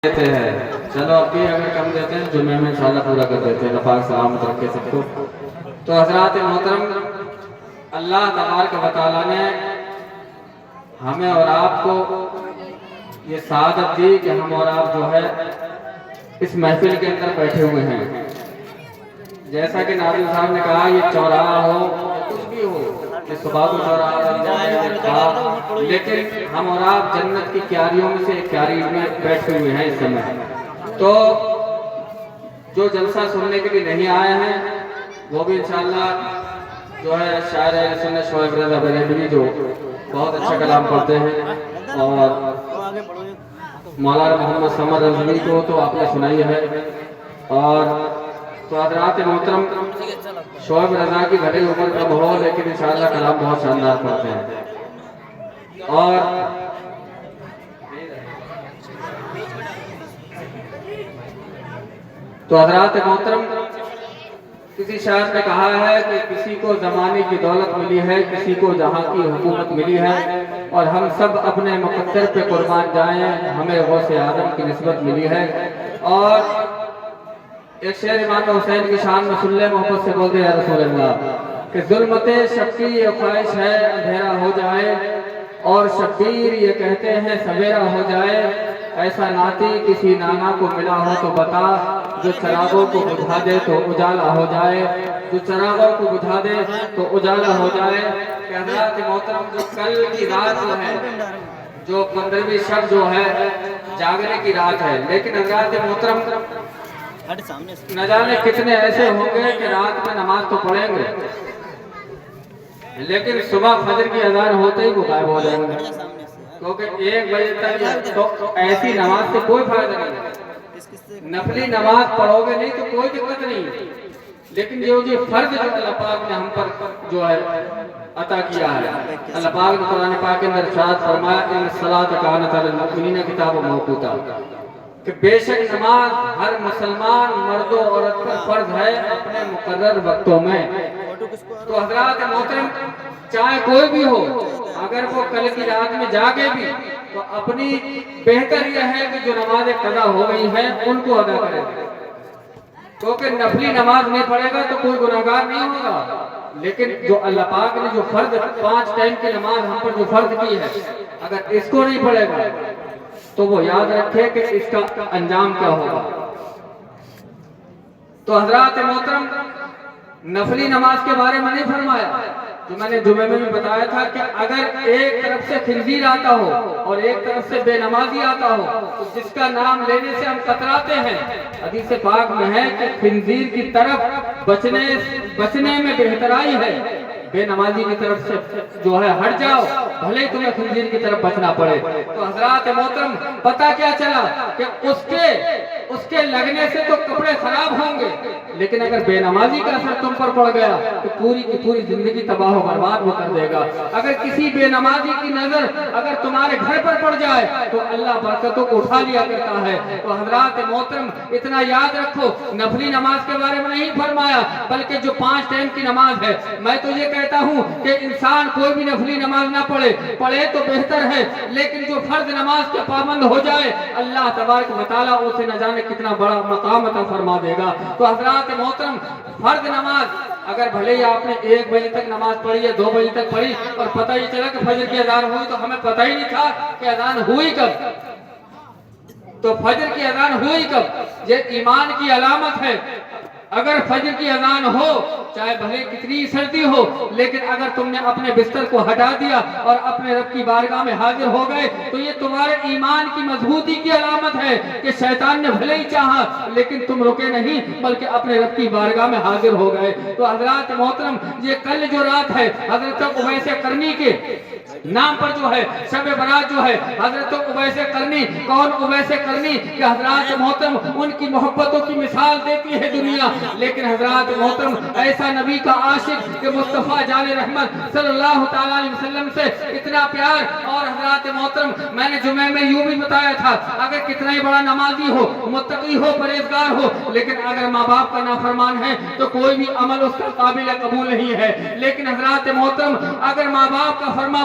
دیتے ہیں، چلو اب بھی اگر کم دیتے ہیں جمعے میں انشاءاللہ پورا کر دیتے ہیں، اللہ پاک سلامت رکھے سب کو۔ تو حضرات محترم، اللہ تبارک و تعالیٰ نے ہمیں اور آپ کو یہ سعادت دی کہ ہم اور آپ جو ہے اس محفل کے اندر بیٹھے ہوئے ہیں۔ جیسا کہ ناظم صاحب نے کہا، یہ چوراہا ہو کچھ بھی ہو، یہ صبح کو چوراہا بن جائے، لیکن ہم اور آپ جنت کی کیاریوں میں سے ایک کیاری میں بیٹھے ہوئے ہیں اس سمے۔ تو جو جلسہ سننے کے لیے نہیں آئے ہیں وہ بھی انشاءاللہ جو ہے شاعر اہل سنت شعیب رضا بریلوی جو بہت اچھا کلام پڑھتے ہیں، اور مولانا محمد سمر رضوی کو تو آپ نے سنائی ہے، اور تو حضرات محترم شعیب رضا کی بھری عمر کا ہو لیکن انشاءاللہ کلام بہت شاندار پڑھتے ہیں۔ اور تو حضرات محترم، کسی شاعر نے کہا ہے کہ کسی کو زمانے کی دولت ملی ہے، کسی کو جہاں کی حکومت ملی ہے، اور ہم سب اپنے مقدر پہ قربان جائیں، ہمیں غوث اعظم کی نسبت ملی ہے۔ اور ایک شعر امام حسین کی شان میں سن لے، محبت سے بول دے یا رسول اللہ، کہ ظلمت شب کی یہ خواہش ہے اندھیرا ہو جائے، اور شبیر یہ کہتے ہیں سویرا ہو جائے، ایسا ناتی کسی نانا کو ملا ہو تو بتا، جو چراغوں کو بجھا دے تو اجالا ہو جائے، جو چراغوں کو بجھا دے تو اجالا ہو جائے۔ کہ حضرات محترم، جو کل کی رات جو ہے، جو 15ویں شب جو ہے جاگنے کی رات ہے، لیکن حضرات محترم نہ جانے کتنے ایسے ہوں گے کہ رات میں نماز تو پڑھیں گے لیکن صبح فجر کی اذان ہوتے ہی وہ غائب ہو جائیں گے، کیونکہ 1 بجے تک تو ایسی نماز سے کوئی فائدہ نہیں۔ نفلی نماز پڑھو گے نہیں تو کوئی دقت نہیں، لیکن یہ فرض جو اللہ پاک نے ہم پر جو ہے عطا کیا ہے، اللہ پاک نے قرآن پاک کے اندر ارشاد فرمایا، ان الصلاۃ کانت علی المؤمنین کتابا موقوتا، کہ بے شک نماز ہر مسلمان مرد و عورت پر فرض ہے اپنے مقرر وقتوں میں۔ تو حضرات محترم، چاہے کوئی بھی ہو، اگر وہ کل کی رات میں جاگے بھی تو اپنی بہتر یہ ہے کہ جو نماز قضا ہو گئی ہیں ان کو ادا کرے، کیونکہ نفلی نماز نہیں پڑھے گا تو کوئی گناہگار نہیں ہوگا، لیکن جو اللہ پاک نے جو فرض 5 ٹائم کی نماز ہم پر جو فرض کی ہے، اگر اس کو نہیں پڑھے گا تو وہ یاد رکھے کہ اس کا انجام کیا ہوگا۔ تو حضرات محترم، نفلی نماز کے بارے میں نہیں فرمایا، جو میں نے جمعے میں بھی بتایا تھا کہ اگر ایک طرف سے خنزیر آتا ہو اور ایک طرف سے بے نمازی آتا ہو تو جس کا نام لینے سے ہم کتراتے ہیں، حدیث پاک میں ہے کہ خنزیر کی طرف بچنے میں بہترائی ہے، بے نمازی کی طرف سے جو ہے ہٹ جاؤ، بھلے تمہیں خنزیر کی طرف بچنا پڑے۔ تو حضرات محترم، پتہ کیا چلا کہ اس کے لگنے سے تو کپڑے خراب ہوں گے، لیکن اگر بے نمازی کا اثر تم پر پڑ گیا تو پوری کی پوری زندگی تباہ و برباد وہ کر دے گا۔ اگر کسی بے نمازی کی نظر اگر تمہارے گھر پر پڑ جائے تو اللہ برکتوں کو اٹھا لیا کرتا ہے۔ تو حضرات محترم، اتنا یاد رکھو، نفلی نماز کے بارے میں نہیں فرمایا، بلکہ جو 5 ٹائم کی نماز ہے، میں تو یہ کہتا ہوں کہ انسان کوئی بھی نفلی نماز نہ پڑھے تو بہتر ہے، لیکن جو فرض نماز کے پابند ہو جائے اللہ تبارک و تعالیٰ اسے نہ جانے کتنا بڑا مقام عطا فرما دے گا۔ تو حضرات محترم، فرض نماز اگر بھلے ہی آپ نے 1 بجے تک نماز پڑھی ہے، 2 بجے تک پڑھی، اور پتہ ہی چلا کہ فجر کی اذان ہوئی تو ہمیں پتہ ہی نہیں تھا کہ اذان ہوئی کب، تو فجر کی اذان ہوئی کب، یہ ایمان کی علامت ہے۔ اگر فجر کی اذان ہو، چاہے بھلے کتنی سردی ہو، لیکن اگر تم نے اپنے بستر کو ہٹا دیا اور اپنے رب کی بارگاہ میں حاضر ہو گئے تو یہ تمہارے ایمان کی مضبوطی کی علامت ہے کہ شیطان نے بھلے ہی چاہا لیکن تم رکے نہیں بلکہ اپنے رب کی بارگاہ میں حاضر ہو گئے۔ تو حضرات محترم، یہ کل جو رات ہے حضرت اویس قرنی کے نام پر جو ہے شب برات جو ہے، حضرت اویس قرنی، کون اویس قرنی کہ حضرات محترم ان کی محبتوں کی مثال دیتی ہے دنیا، لیکن حضرات محترم ایسا نبی کا عاشق کہ مصطفیٰ جان رحمت صلی اللہ تعالیٰ علیہ وسلم سے اتنا پیار۔ اور حضرات محترم، میں نے جمعے میں یوں بھی بتایا تھا، اگر کتنا ہی بڑا نمازی ہو، متقی ہو، پرہیزگار ہو، لیکن اگر ماں باپ کا نافرمان ہے تو کوئی بھی عمل اس کا قابل قبول نہیں ہے۔ لیکن حضرات محترم، اگر ماں باپ کا فرما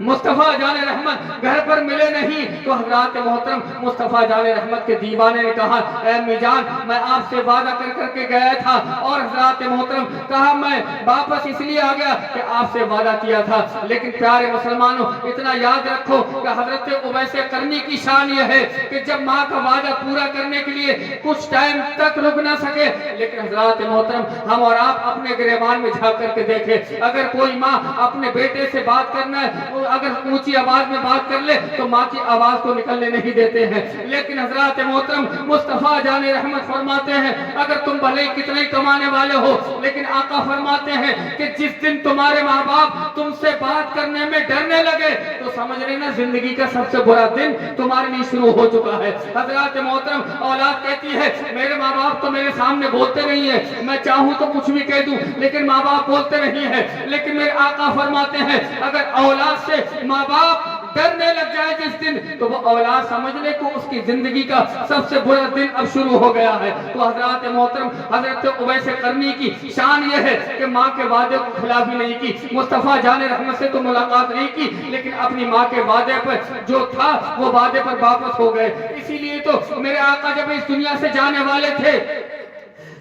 مصطفیٰ جان رحمت گھر پر ملے نہیں تو حضرات محترم مصطفیٰ جان رحمت کے دیوانے نے کہا اے امی جان میں آپ سے وعدہ کر کے گیا تھا، اور حضرات محترم کہا میں واپس اس لیے آ گیا کہ آپ سے وعدہ کیا تھا، لیکن پیارے مسلمانوں اتنا یاد رکھو کہ حضرت اویس قرنی کی شان یہ ہے کہ جب ماں کا وعدہ پورا کرنے کے لیے کچھ ٹائم تک رک نہ سکے، لیکن حضرات محترم ہم اور آپ اپنے گریبان میں جھانک کر کے دیکھیں، اگر کوئی ماں اپنے بیٹے سے بات کرنا ہے، اگر اونچی آواز میں بات کر لے تو ماں کی آواز کو نکلنے نہیں دیتے ہیں، لیکن حضرات محترم مصطفیٰ جان رحمت فرماتے ہیں اگر تم بھلے کتنے کمانے والے ہو، لیکن آقا فرماتے ہیں کہ جس دن تمہارے ماں باپ تم سے بات کرنے میں ڈرنے لگے تو سمجھ لینا زندگی کا سب سے برا دن تمہارے لیے شروع ہو چکا ہے۔ حضرات محترم اولاد کہتی ہے میرے ماں باپ تو میرے سامنے بولتے نہیں ہیں، میں چاہوں تو کچھ بھی کہہ دوں لیکن ماں باپ بولتے نہیں ہیں، لیکن میرے آقا فرماتے ہیں اگر اولاد سے ماں باپ ڈرنے لگ جائے جس دن تو وہ اولاد سمجھ لے کہ اس کی زندگی کا سب سے برا دن اب شروع ہو گیا ہے۔ تو حضرات محترم حضرت اویس قرنی کی شان یہ ہے کہ ماں کے وعدے کو خلافی نہیں کی، مصطفیٰ جان رحمت سے تو ملاقات نہیں کی، لیکن اپنی ماں کے وعدے پر جو تھا وہ وعدے پر واپس ہو گئے۔ اسی لیے تو میرے آقا جب اس دنیا سے جانے والے تھے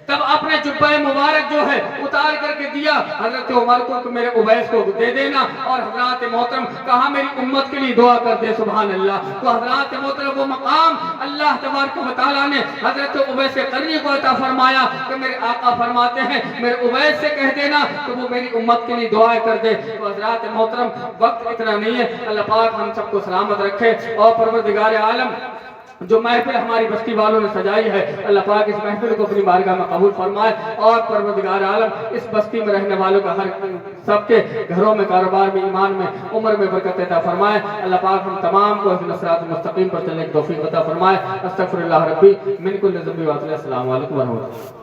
تب اپنے جبہ مبارک جو ہے اتار کر کے دیا حضرت عمر کو کہ میرے اویس کو دے دینا، اور حضرات محترم کہا میری امت کے لیے دعا کر دے، سبحان اللہ۔ تو حضرات محترم وہ مقام اللہ تبارک و تعالیٰ نے حضرت اویس قرنی کو عطا فرمایا کہ میرے آقا فرماتے ہیں میرے اویس سے کہہ دینا کہ وہ میری امت کے لیے دعائیں کر دے۔ تو حضرات محترم وقت اتنا نہیں ہے، اللہ پاک ہم سب کو سلامت رکھے، اور پروردگار عالم جو محفل ہماری بستی والوں نے سجائی ہے اللہ پاک اس محفل کو اپنی بارگاہ میں قبول فرمائے، اور پروردگار عالم اس بستی میں رہنے والوں کا ہر سب کے گھروں میں، کاروبار میں، ایمان میں، عمر میں برکت عطا فرمائے۔ اللہ پاک ہم تمام کو اہدنا الصراط المستقیم پر چلنے کی توفیق عطا فرمائے۔ استغفر اللہ ربی من کل ذنب و خطیئۃ۔ السلام علیکم ورحمۃ اللہ۔